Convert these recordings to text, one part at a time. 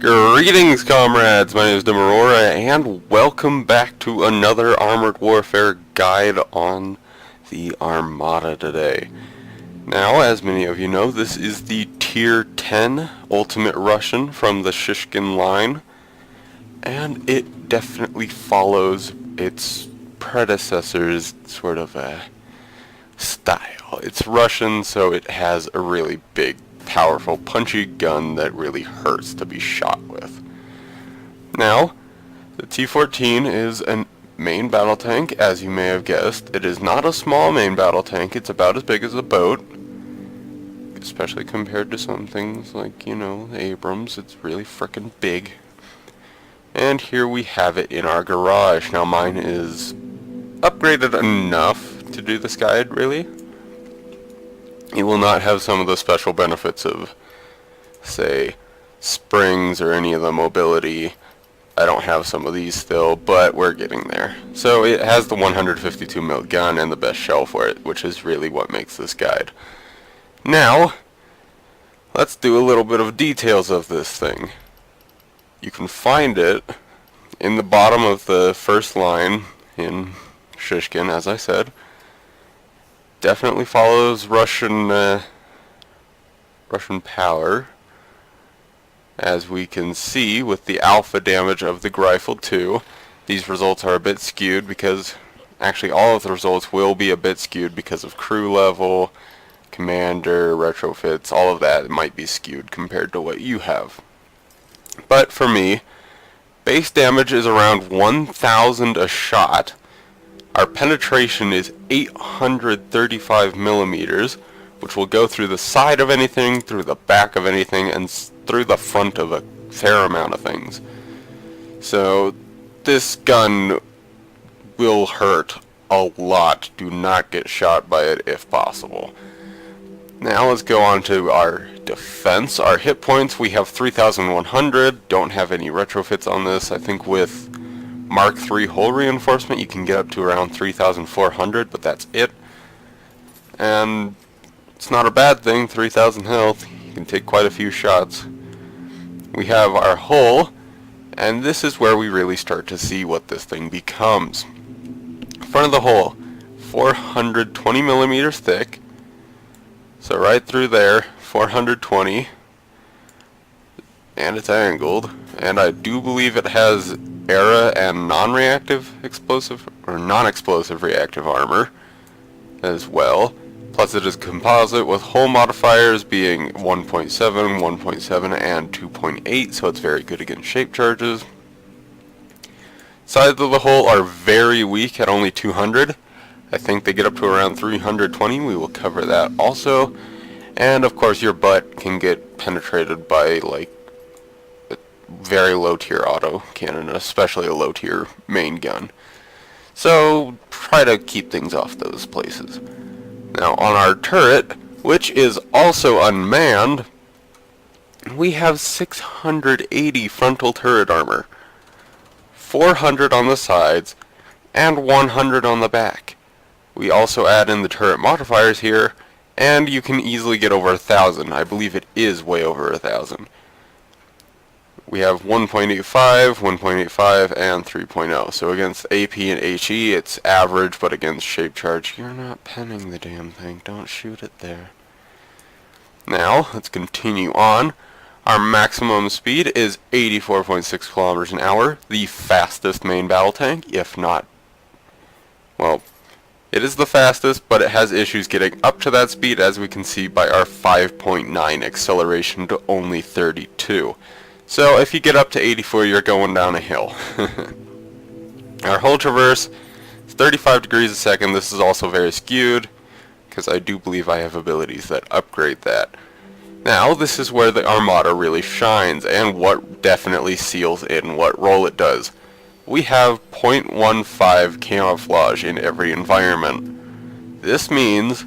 Greetings, comrades! My name is DimAurora, and welcome back to another Armored Warfare guide on the Armada today. Now, as many of you know, this is the Tier 10 Ultimate Russian from the Shishkin line, and it definitely follows its predecessor's sort of style. It's Russian, so it has a really big, powerful, punchy gun that really hurts to be shot with. Now, the T-14 is a main battle tank, as you may have guessed. It is not a small main battle tank. It's about as big as a boat, especially compared to some things like, you know, the Abrams. It's really frickin' big. And here we have it in our garage. Now, mine is upgraded enough to do this guide, really. It will not have some of the special benefits of, say, springs or any of the mobility. I don't have some of these still, but we're getting there. So it has the 152 mil gun and the best shell for it, which is really what makes this guide. Now, let's do a little bit of details of this thing. You can find it in the bottom of the first line in Shishkin, as I said. Definitely follows Russian power, as we can see with the alpha damage of the Rifle 2. These results are a bit skewed because, actually all of the results will be a bit skewed because of crew level, commander, retrofits, all of that might be skewed compared to what you have. But for me, base damage is around 1,000 a shot. Our penetration is 835 millimeters, which will go through the side of anything, through the back of anything, and through the front of a fair amount of things. So this gun will hurt a lot. Do not get shot by it if possible. Now let's go on to our defense. Our hit points, we have 3,100. Don't have any retrofits on this. I think with Mark III hull reinforcement you can get up to around 3,400, but that's it. And it's not a bad thing, 3,000 health. You can take quite a few shots. We have our hull, and this is where we really start to see what this thing becomes. Front of the hull, 420 millimeters thick. So right through there, 420. And it's angled. And I do believe it has era and non-reactive explosive, or non-explosive reactive armor as well. Plus it is composite with hull modifiers being 1.7, 1.7, and 2.8, so it's very good against shape charges. Sides of the hull are very weak at only 200. I think they get up to around 320. We will cover that also. And of course your butt can get penetrated by like very low tier auto cannon, especially a low tier main gun. So try to keep things off those places. Now on our turret, which is also unmanned, we have 680 frontal turret armor, 400 on the sides, and 100 on the back. We also add in the turret modifiers here, and you can easily get over 1,000. I believe it is way over 1,000. We have 1.85, 1.85, and 3.0. So against AP and HE, it's average, but against shape charge, you're not penning the damn thing. Don't shoot it there. Now, let's continue on. Our maximum speed is 84.6 kilometers an hour, the fastest main battle tank, if not, well, it is the fastest, but it has issues getting up to that speed, as we can see by our 5.9 acceleration to only 32. So if you get up to 84, you're going down a hill. Our hull traverse is 35 degrees a second. This is also very skewed, because I do believe I have abilities that upgrade that. Now, this is where the Armada really shines, and what definitely seals in what role it does. We have 0.15 camouflage in every environment. This means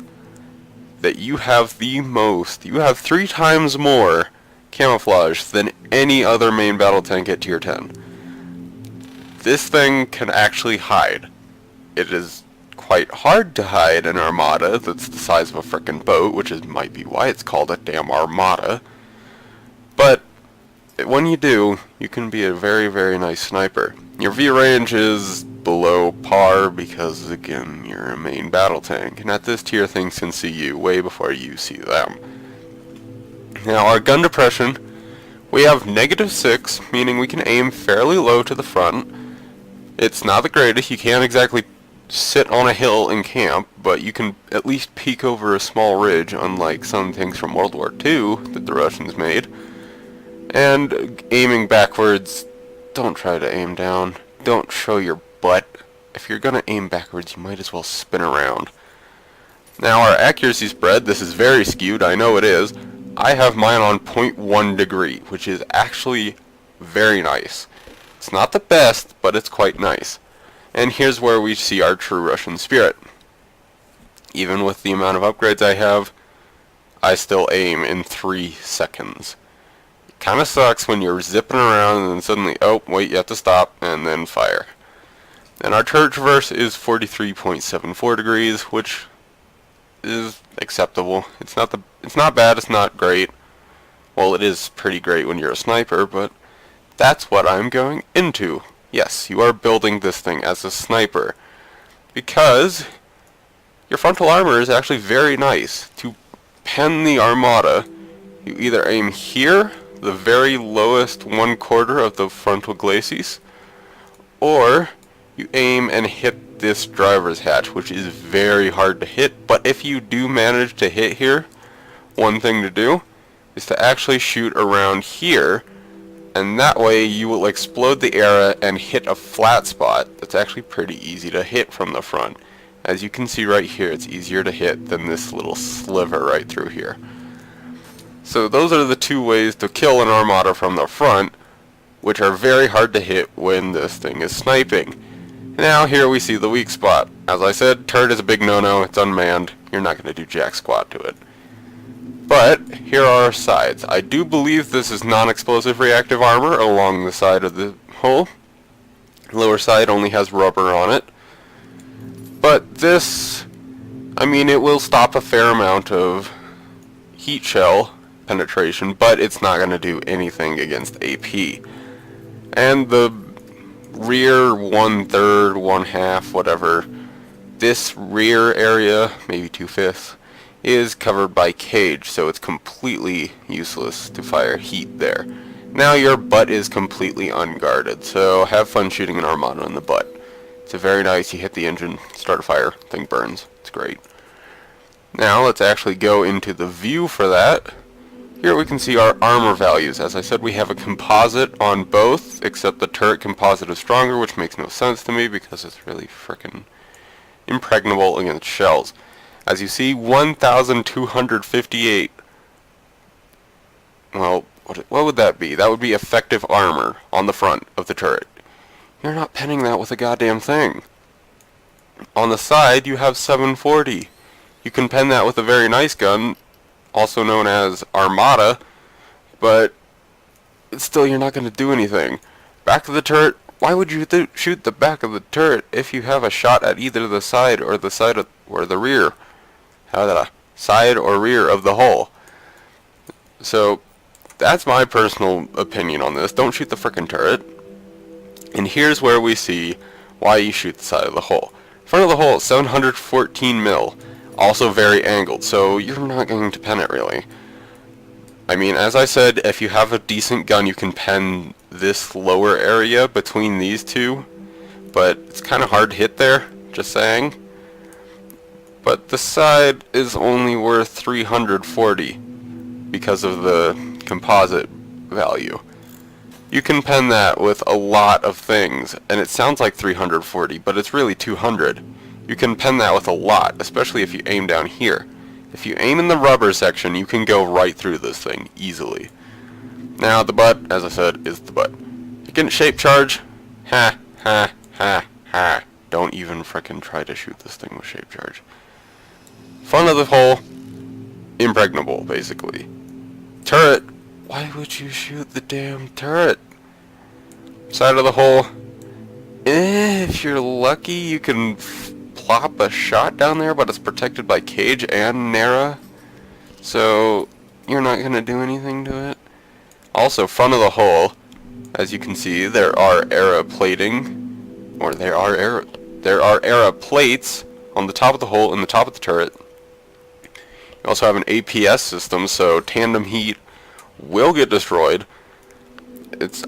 that you have 3 times more camouflage than any other main battle tank at tier 10. This thing can actually hide. It is quite hard to hide an Armada that's the size of a frickin' boat, which might be why it's called a damn Armada. But when you do, you can be a very, very nice sniper. Your view range is below par because, again, you're a main battle tank, and at this tier things can see you way before you see them. Now, our gun depression, we have -6, meaning we can aim fairly low to the front. It's not the greatest. You can't exactly sit on a hill and camp, but you can at least peek over a small ridge, unlike some things from World War II that the Russians made. And aiming backwards, don't try to aim down. Don't show your butt. If you're gonna aim backwards, you might as well spin around. Now, our accuracy spread, this is very skewed, I know it is. I have mine on 0.1 degree, which is actually very nice. It's not the best, but it's quite nice. And here's where we see our true Russian spirit. Even with the amount of upgrades I have, I still aim in 3 seconds. It kinda sucks when you're zipping around and then suddenly, oh, wait, you have to stop, and then fire. And our turret traverse is 43.74 degrees, which is acceptable. It's not bad, it's not great. Well, it is pretty great when you're a sniper, but that's what I'm going into. Yes, you are building this thing as a sniper, because your frontal armor is actually very nice. To pen the Armada, you either aim here, the very lowest 1/4 of the frontal glacis, or you aim and hit this driver's hatch, which is very hard to hit, but if you do manage to hit here, one thing to do is to actually shoot around here, and that way you will explode the area and hit a flat spot that's actually pretty easy to hit from the front. As you can see right here, it's easier to hit than this little sliver right through here. So those are the two ways to kill an Armada from the front, which are very hard to hit when this thing is sniping. Now here we see the weak spot. As I said, turret is a big no-no, it's unmanned, you're not going to do jack squat to it. But here are our sides. I do believe this is non-explosive reactive armor along the side of the hull. Lower side only has rubber on it. But this, I mean, it will stop a fair amount of heat shell penetration, but it's not going to do anything against AP. And the rear 1/3, 1/2, whatever, this rear area, maybe 2/5, is covered by cage, so it's completely useless to fire heat there. Now your butt is completely unguarded, so have fun shooting an Armada in the butt. It's a very nice, you hit the engine, start a fire, thing burns. It's great. Now let's actually go into the view for that. Here we can see our armor values. As I said, we have a composite on both, except the turret composite is stronger, which makes no sense to me because it's really frickin' impregnable against shells. As you see, 1,258. Well, what would that be? That would be effective armor on the front of the turret. You're not penning that with a goddamn thing. On the side, you have 740. You can pen that with a very nice gun, also known as Armata, but still you're not going to do anything. Back of the turret, why would you shoot the back of the turret if you have a shot at either the side or the rear? Side or rear of the hull. So that's my personal opinion on this. Don't shoot the frickin' turret. And here's where we see why you shoot the side of the hull. Front of the hull, 714 mil, also very angled, so you're not going to pen it really. I mean, as I said, if you have a decent gun, you can pen this lower area between these two, but it's kind of hard to hit there, just saying. But the side is only worth 340 because of the composite value. You can pen that with a lot of things, and it sounds like 340, but it's really 200. You can pen that with a lot, especially if you aim down here. If you aim in the rubber section, you can go right through this thing easily. Now, the butt, as I said, is the butt. You can shape charge. Ha, ha, ha, ha. Don't even frickin' try to shoot this thing with shape charge. Front of the hull, impregnable, basically. Turret, why would you shoot the damn turret? Side of the hull, if you're lucky, you can plop a shot down there, but it's protected by cage and Nara, so you're not going to do anything to it. Also, front of the hull, as you can see, there are era plating, or there are era plates on the top of the hull and the top of the turret. You also have an APS system, so tandem heat will get destroyed.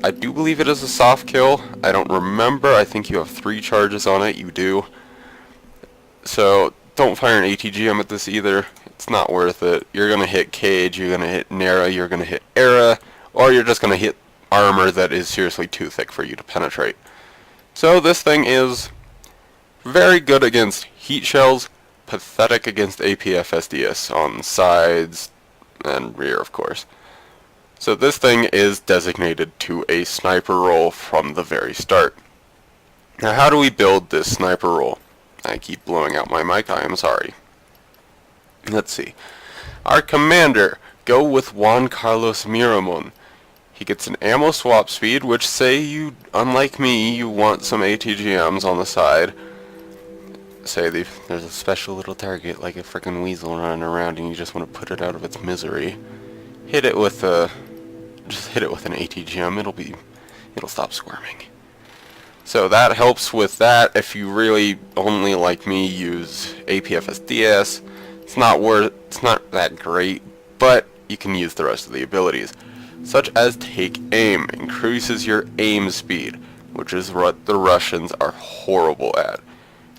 I do believe it is a soft kill. I don't remember. I think you have 3 charges on it. You do. So don't fire an ATGM at this either. It's not worth it. You're going to hit Cage, you're going to hit Nera, you're going to hit Era, or you're just going to hit armor that is seriously too thick for you to penetrate. So this thing is very good against heat shells, pathetic against APFSDS on sides and rear, of course. So this thing is designated to a sniper role from the very start. Now how do we build this sniper role? I keep blowing out my mic, I am sorry. Let's see. Our commander, go with Juan Carlos Miramon. He gets an ammo swap speed, which say you, unlike me, you want some ATGMs on the side. Say there's a special little target like a frickin' weasel running around and you just want to put it out of its misery. Hit it with just hit it with an ATGM, it'll stop squirming. So that helps with that. If you really only, like me, use APFSDS, it's not that great, but you can use the rest of the abilities, such as Take Aim, increases your aim speed, which is what the Russians are horrible at.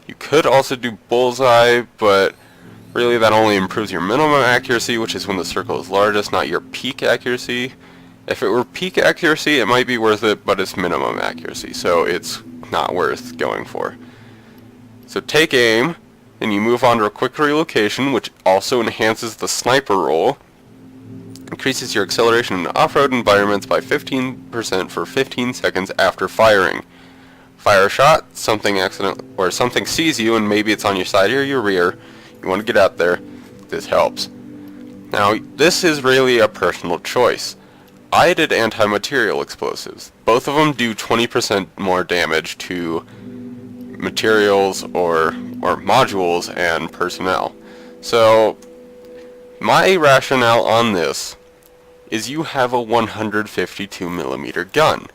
You could also do Bullseye, but really that only improves your minimum accuracy, which is when the circle is largest, not your peak accuracy. If it were peak accuracy, it might be worth it, but it's minimum accuracy, so it's not worth going for. So Take Aim, and you move on to a quick relocation, which also enhances the sniper role. Increases your acceleration in off-road environments by 15% for 15 seconds after firing. Fire a shot, something sees you, and maybe it's on your side or your rear. You want to get out there. This helps. Now, this is really a personal choice. I did anti-material explosives. Both of them do 20% more damage to materials or modules and personnel. So my rationale on this is you have a 152mm gun.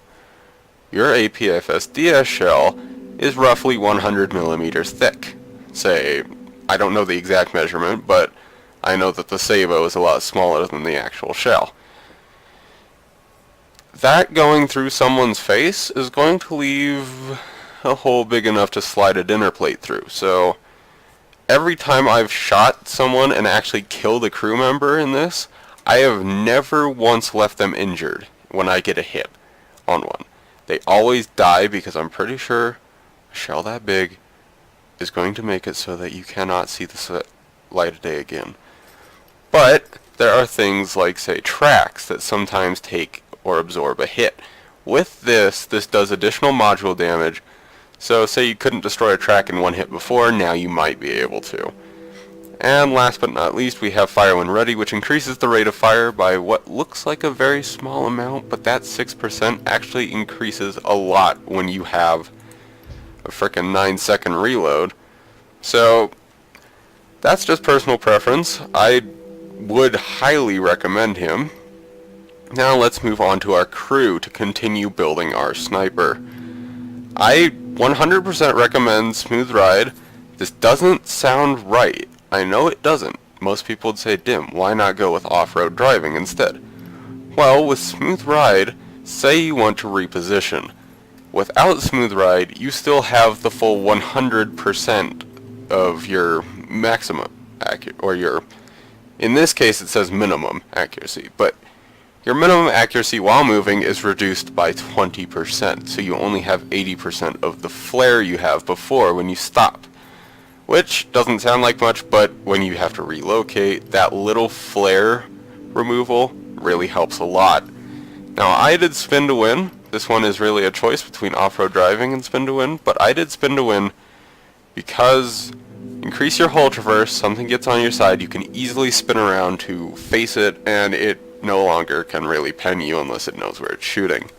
Your APFSDS shell is roughly 100mm thick. Say, I don't know the exact measurement, but I know that the Sabo is a lot smaller than the actual shell. That going through someone's face is going to leave a hole big enough to slide a dinner plate through. So every time I've shot someone and actually killed a crew member in this, I have never once left them injured when I get a hit on one. They always die because I'm pretty sure a shell that big is going to make it so that you cannot see the light of day again. But there are things like, say, tracks that sometimes take or absorb a hit. With this does additional module damage. So say you couldn't destroy a track in one hit before, now you might be able to. And last but not least, we have Fire When Ready, which increases the rate of fire by what looks like a very small amount, but that 6% actually increases a lot when you have a frickin' 9-second reload. So that's just personal preference. I would highly recommend him. Now let's move on to our crew to continue building our sniper. I 100% recommend Smooth Ride. This doesn't sound right. I know it doesn't. Most people would say, Dim, why not go with off-road driving instead? Well, with Smooth Ride, say you want to reposition. Without Smooth Ride, you still have the full 100% of your maximum accuracy, or your, in this case it says minimum accuracy, but your minimum accuracy while moving is reduced by 20%, so you only have 80% of the flare you have before when you stop. Which doesn't sound like much, but when you have to relocate, that little flare removal really helps a lot. Now, I did Spin to Win. This one is really a choice between off-road driving and Spin to Win, but I did Spin to Win because increase your hull traverse, something gets on your side, you can easily spin around to face it, and it no longer can really pen you unless it knows where it's shooting,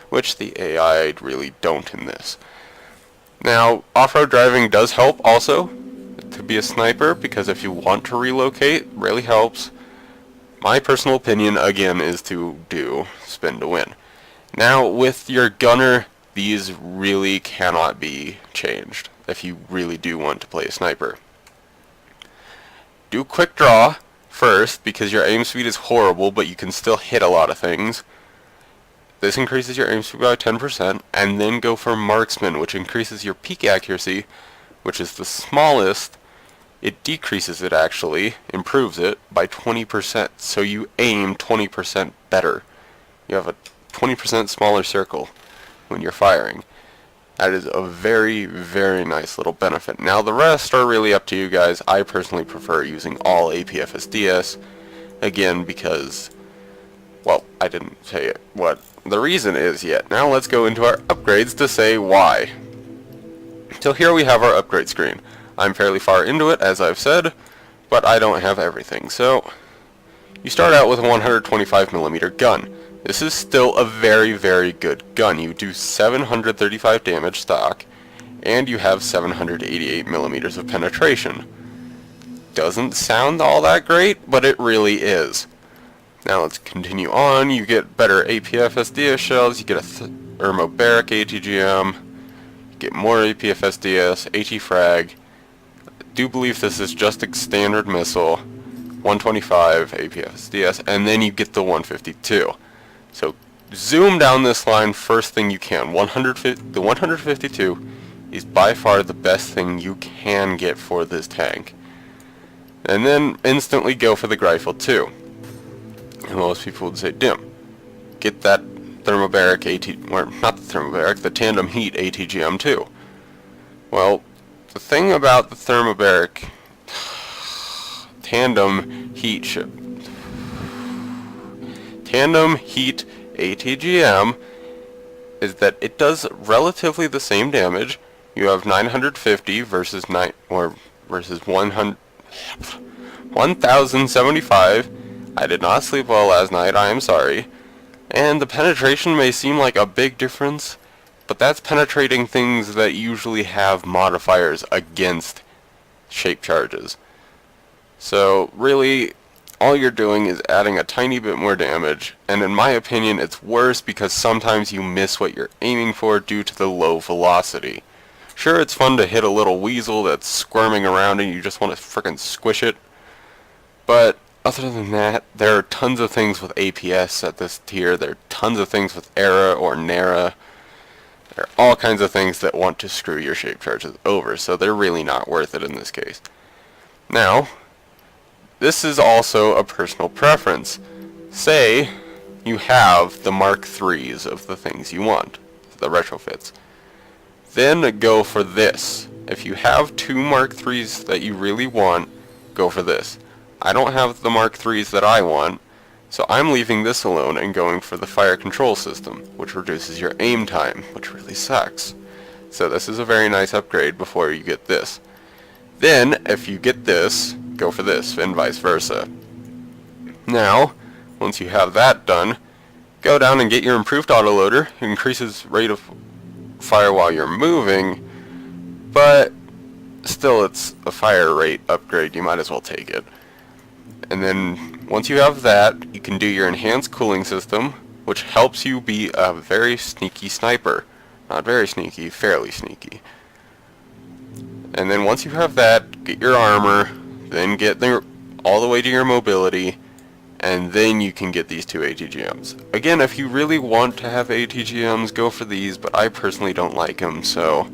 which the AI really don't in this. Now, off-road driving does help also to be a sniper, because if you want to relocate, it really helps. My personal opinion, again, is to do spin to win. Now, with your gunner, these really cannot be changed if you really do want to play a sniper. Do quick draw first, because your aim speed is horrible, but you can still hit a lot of things. This increases your aim speed by 10%, and then go for marksman, which increases your peak accuracy, which is the smallest. It decreases it actually, improves it, by 20%, so you aim 20% better. You have a 20% smaller circle when you're firing. That is a very, very nice little benefit. Now the rest are really up to you guys. I personally prefer using all APFSDS, again because, well, I didn't say what the reason is yet. Now let's go into our upgrades to say why. So here we have our upgrade screen. I'm fairly far into it, as I've said, but I don't have everything. So you start out with a 125mm gun. This is still a very, very good gun. You do 735 damage stock, and you have 788mm of penetration. Doesn't sound all that great, but it really is. Now let's continue on. You get better APFSDS shells, you get a thermobaric ATGM, you get more APFSDS, AT-frag. I do believe this is just a standard missile, 125 APFSDS, and then you get the 152. So zoom down this line first thing you can. The 152 is by far the best thing you can get for this tank. And then instantly go for the rifle too. And most people would say, Dim, get that thermobaric or not the thermobaric, the tandem heat ATGM too. Well, the thing about the thermobaric tandem heat ATGM is that it does relatively the same damage. You have 950 versus 1075. I did not sleep well last night, I am sorry. And the penetration may seem like a big difference, but that's penetrating things that usually have modifiers against shape charges. So really, all you're doing is adding a tiny bit more damage, and in my opinion it's worse because sometimes you miss what you're aiming for due to the low velocity. Sure, it's fun to hit a little weasel that's squirming around and you just want to frickin' squish it, but other than that, there are tons of things with APS at this tier. There are tons of things with ERA or NERA. There are all kinds of things that want to screw your shape charges over, so they're really not worth it in this case. Now, this is also a personal preference. Say you have the Mark IIIs of the things you want, the retrofits. Then go for this. If you have two Mark IIIs that you really want, go for this. I don't have the Mark IIIs that I want, so I'm leaving this alone and going for the fire control system, which reduces your aim time, which really sucks. So this is a very nice upgrade before you get this. Then, if you get this, go for this, and vice versa. Now, once you have that done, go down and get your improved autoloader. It increases rate of fire while you're moving, but still it's a fire rate upgrade, you might as well take it. And then once you have that, you can do your enhanced cooling system, which helps you be a very sneaky sniper. Not very sneaky, fairly sneaky. And then once you have that, get your armor, then get all the way to your mobility, and then you can get these two ATGMs. Again, if you really want to have ATGMs, go for these, but I personally don't like them, so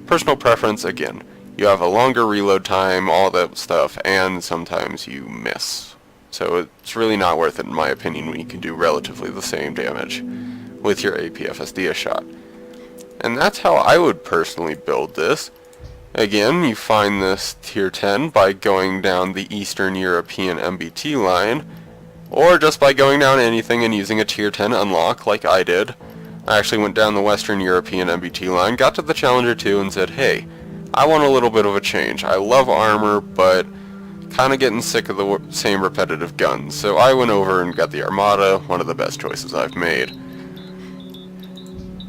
personal preference again. You have a longer reload time, all that stuff, and sometimes you miss. So it's really not worth it in my opinion when you can do relatively the same damage with your APFSDS shot. And that's how I would personally build this. Again, you find this tier 10 by going down the Eastern European MBT line, or just by going down anything and using a tier 10 unlock like I did. I actually went down the Western European MBT line, got to the Challenger 2 and said, hey, I want a little bit of a change. I love armor, but kind of getting sick of the same repetitive guns. So I went over and got the Armada, one of the best choices I've made.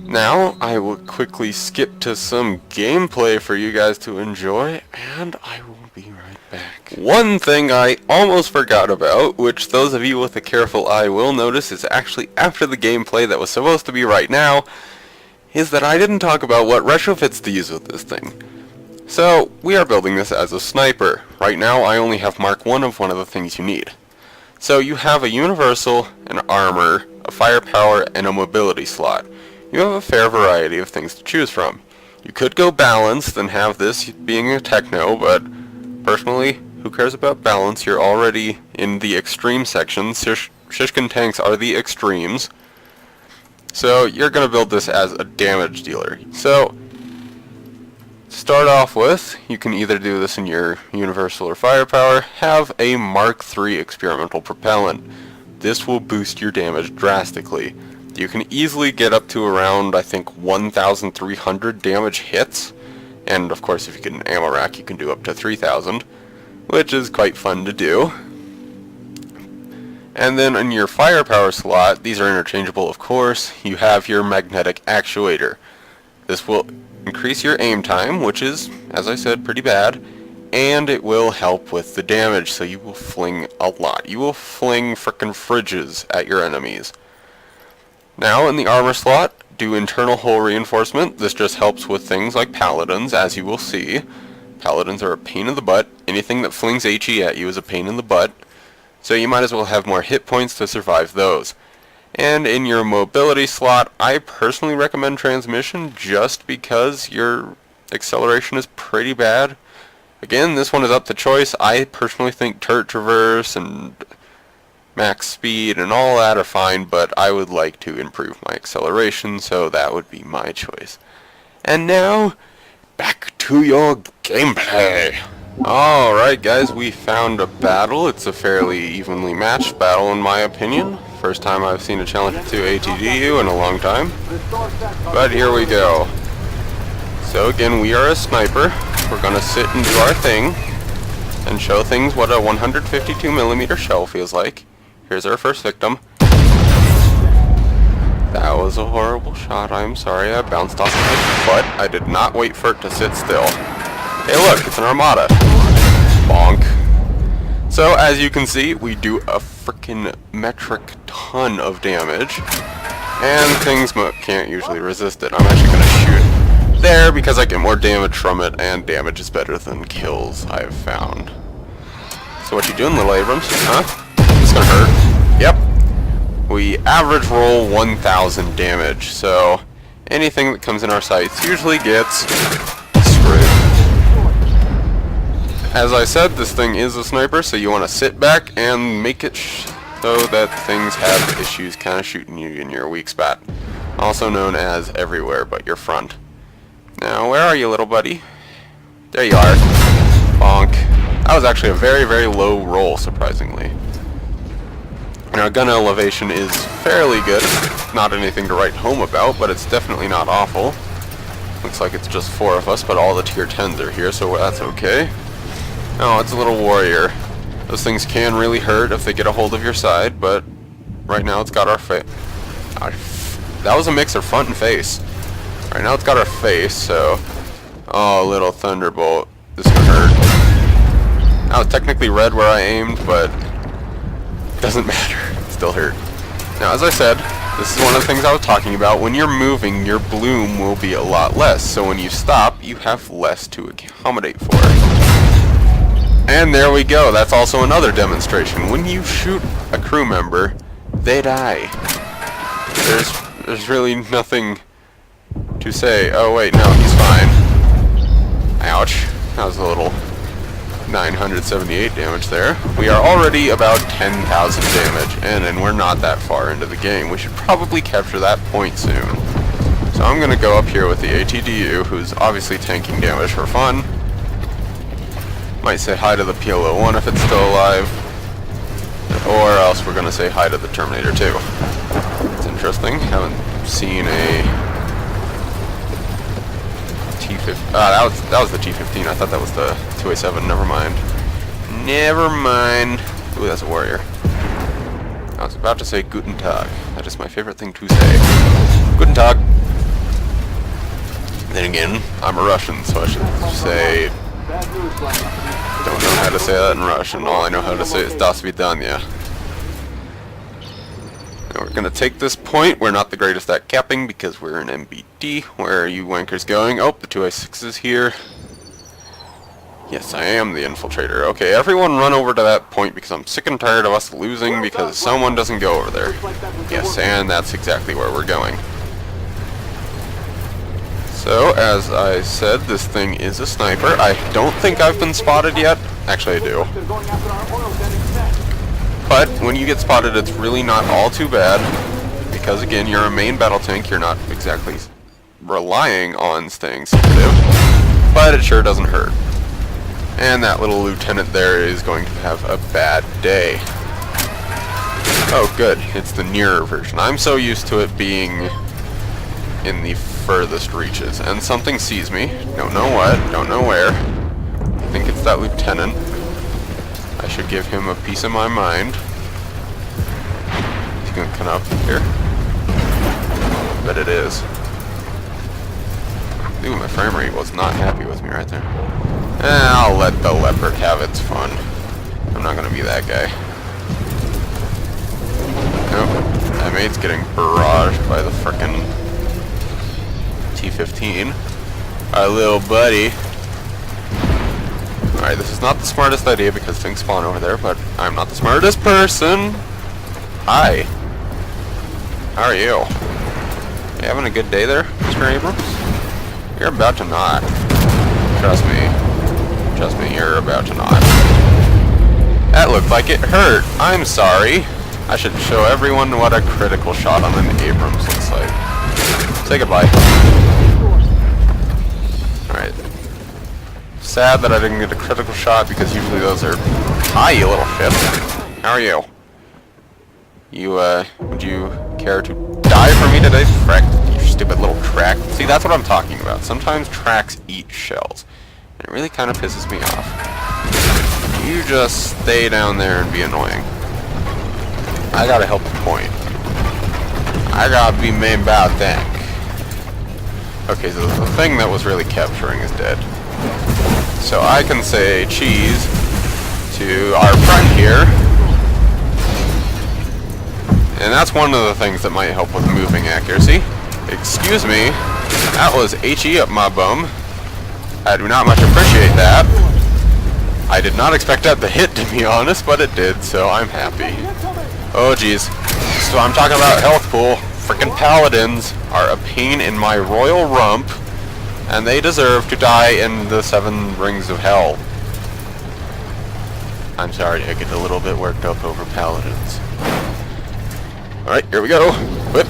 Now, I will quickly skip to some gameplay for you guys to enjoy, and I will be right back. back. One thing I almost forgot about, which those of you with a careful eye will notice is actually after the gameplay that was supposed to be right now, is that I didn't talk about what retrofits to use with this thing. So, we are building this as a sniper. Right now I only have Mark 1 of one of the things you need. So you have a universal, an armor, a firepower, and a mobility slot. You have a fair variety of things to choose from. You could go balanced and have this being a techno, but personally, who cares about balance? You're already in the extreme section. Shishkin tanks are the extremes. So you're going to build this as a damage dealer. So, to start off with, you can either do this in your universal or firepower, have a Mark 3 experimental propellant. This will boost your damage drastically. You can easily get up to around, I think, 1,300 damage hits. And of course, if you get an ammo rack, you can do up to 3,000, which is quite fun to do. And then in your firepower slot, these are interchangeable of course, you have your magnetic actuator. This will increase your aim time, which is, as I said, pretty bad, and it will help with the damage, so you will fling a lot. You will fling frickin' fridges at your enemies. Now, in the armor slot, do internal hull reinforcement. This just helps with things like paladins, as you will see. Paladins are a pain in the butt. Anything that flings HE at you is a pain in the butt. So you might as well have more hit points to survive those. And in your mobility slot, I personally recommend transmission just because your acceleration is pretty bad. Again, this one is up to choice. I personally think turret traverse and max speed and all that are fine, but I would like to improve my acceleration, so that would be my choice. And now, back to your gameplay. Alright guys, we found a battle. It's a fairly evenly matched battle in my opinion. First time I've seen a challenge to ATDU in a long time. But here we go. So again, we are a sniper. We're gonna sit and do our thing and show things what a 152mm shell feels like. Here's our first victim. That was a horrible shot. I'm sorry, I bounced off of it, but I did not wait for it to sit still. Hey look, it's an Armada. Bonk. So, as you can see, we do a frickin' metric ton of damage, and things can't usually resist it. I'm actually gonna shoot it there because I get more damage from it, and damage is better than kills, I've found. So what you doing, little Abrams? Huh? This gonna hurt. Yep. We average roll 1,000 damage, so anything that comes in our sights usually gets screwed. As I said, this thing is a sniper, so you want to sit back and make it so that things have issues kind of shooting you in your weak spot. Also known as everywhere but your front. Now, where are you, little buddy? There you are. Bonk. That was actually a very, very low roll, surprisingly. Now, gun elevation is fairly good. It's not anything to write home about, but it's definitely not awful. Looks like it's just 4 of us, but all the tier 10s are here, so that's okay. Oh, it's a little warrior. Those things can really hurt if they get a hold of your side, but right now it's got our face. That was a mix of front and face. Right now it's got our face, so... Oh, little thunderbolt. This could hurt. That was technically red where I aimed, but... it doesn't matter. It still hurt. Now, as I said, this is one of the things I was talking about. When you're moving, your bloom will be a lot less, so when you stop, you have less to accommodate for. And there we go, that's also another demonstration. When you shoot a crew member, they die. There's really nothing to say. Oh wait, no, he's fine. Ouch. That was a little 978 damage there. We are already about 10,000 damage, and we're not that far into the game. We should probably capture that point soon. So I'm gonna go up here with the ATDU, who's obviously tanking damage for fun. Might say hi to the PLO-1 if it's still alive. Or else we're gonna say hi to the Terminator 2. It's interesting. Haven't seen a T-15. That was the T-15. I thought that was the 2A7. Never mind. Never mind. Ooh, that's a warrior. I was about to say Guten Tag. That is my favorite thing to say. Guten Tag. Then again, I'm a Russian, so I should say... don't know how to say say that in Russian. All I know how to say is "Das vidanya." Now we're gonna take this point. We're not the greatest at capping because we're in MBD. Where are you wankers going? Oh, the 2i6 is here. Yes, I am the infiltrator. Okay, everyone run over to that point because I'm sick and tired of us losing because someone doesn't go over there. Yes, and that's exactly where we're going. So, as I said, this thing is a sniper. I don't think I've been spotted yet. Actually, I do. But when you get spotted, it's really not all too bad. Because, again, you're a main battle tank. You're not exactly relying on staying secretive. But it sure doesn't hurt. And that little lieutenant there is going to have a bad day. Oh, good. It's the nearer version. I'm so used to it being in the furthest reaches. And something sees me. Don't know what. Don't know where. I think it's that lieutenant. I should give him a piece of my mind. He's going to come up here. But it is. Ooh, my frame rate was not happy with me right there. I'll let the leopard have its fun. I'm not going to be that guy. Nope. My mate's getting barraged by the frickin' T-14. Our little buddy. Alright, this is not the smartest idea because things spawn over there, but I'm not the smartest person. Hi. How are you? You having a good day there, Mr. Abrams? You're about to not. Trust me. Trust me, you're about to not. That looked like it hurt. I'm sorry. I should show everyone what a critical shot on an Abrams looks like. Say goodbye. Alright. Sad that I didn't get a critical shot because usually those are... Hi, you little shit. How are you? You, would you care to die for me today? Frick, you stupid little track. See, that's what I'm talking about. Sometimes tracks eat shells. It really kind of pisses me off. You just stay down there and be annoying. I gotta help the point. I gotta be main battle tank. Okay, so the thing that was really capturing is dead. So I can say cheese to our front here. And that's one of the things that might help with moving accuracy. Excuse me, that was HE up my bum. I do not much appreciate that. I did not expect that to hit, to be honest, but it did, so I'm happy. Oh, jeez. So I'm talking about health pool. Frickin' paladins are a pain in my royal rump, and they deserve to die in the 7 rings of hell. I'm sorry, I get a little bit worked up over paladins. Alright, here we go. Whip.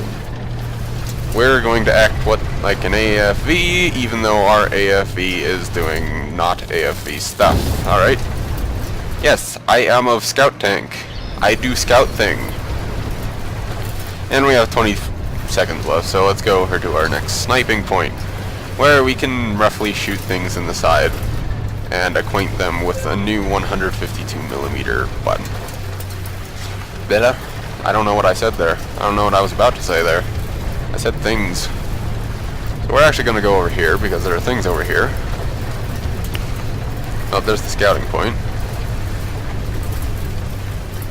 We're going to act like an AFV, even though our AFV is doing not AFV stuff. Alright. Yes, I am of scout tank. I do scout thing. And we have 20 seconds left, so let's go over to our next sniping point, where we can roughly shoot things in the side and acquaint them with a new 152mm button. Better? I don't know what I said there. I don't know what I was about to say there. I said things. So we're actually going to go over here because there are things over here. Oh, there's the scouting point.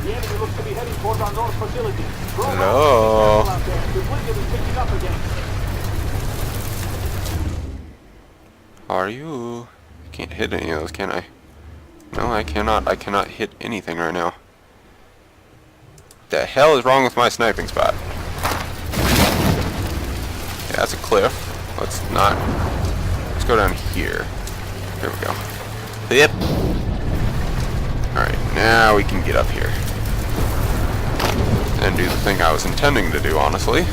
The enemy looks to be heading towards our north facility. Hello. How are you? I can't hit any of those, can I? No, I cannot. I cannot hit anything right now. The hell is wrong with my sniping spot? Yeah, that's a cliff. Let's go down here. There we go. Yep. Alright, now we can get up here. And do the thing I was intending to do, honestly.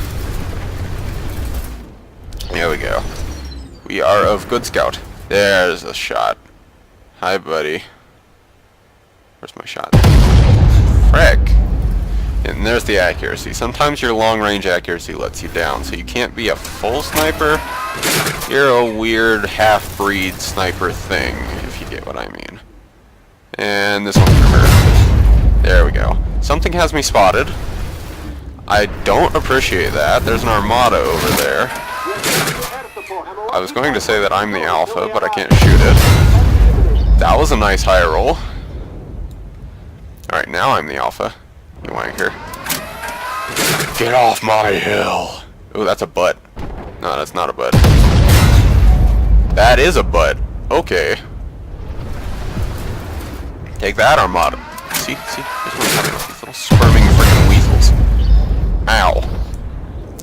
There we go. We are of good scout. There's a shot. Hi, buddy. Where's my shot? Frick. And there's the accuracy. Sometimes your long-range accuracy lets you down, so you can't be a full sniper. You're a weird half-breed sniper thing, if you get what I mean. And this one's for her. There we go. Something has me spotted. I don't appreciate that. There's an Armada over there. I was going to say that I'm the alpha, but I can't shoot it. That was a nice high roll. Alright, now I'm the alpha. You wanker. Get off my hill! Ooh, that's a butt. No, that's not a butt. That is a butt. Okay. Take that, Armada. See? This one's having these little squirming freaking weasels. Ow.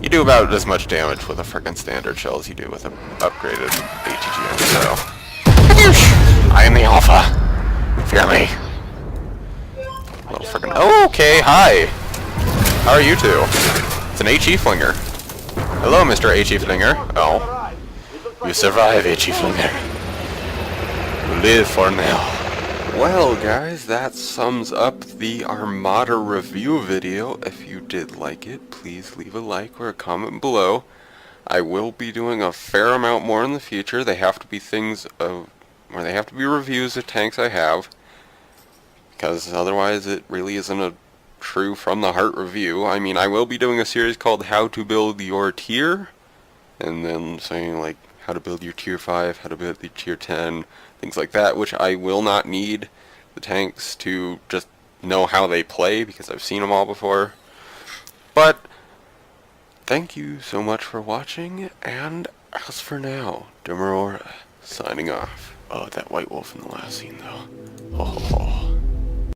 You do about as much damage with a freaking standard shell as you do with an upgraded ATGM, so... I am the alpha. Fear me. Little freaking... Oh, okay, hi. How are you two? It's an HE flinger. Hello, Mr. HE flinger. Oh. You survive, HE flinger. You live for now. Well, guys, that sums up the Armada review video. If you did like it, please leave a like or a comment below. I will be doing a fair amount more in the future. They have to be things of... or they have to be reviews of tanks I have. Because otherwise it really isn't a true from the heart review. I mean, I will be doing a series called How to Build Your Tier, and then saying like how to build your tier 5, how to build your tier 10, things like that, which I will not need the tanks to just know how they play because I've seen them all before. But thank you so much for watching, and as for now, DimAurora signing off. Oh, that white wolf in the last scene though. Oh.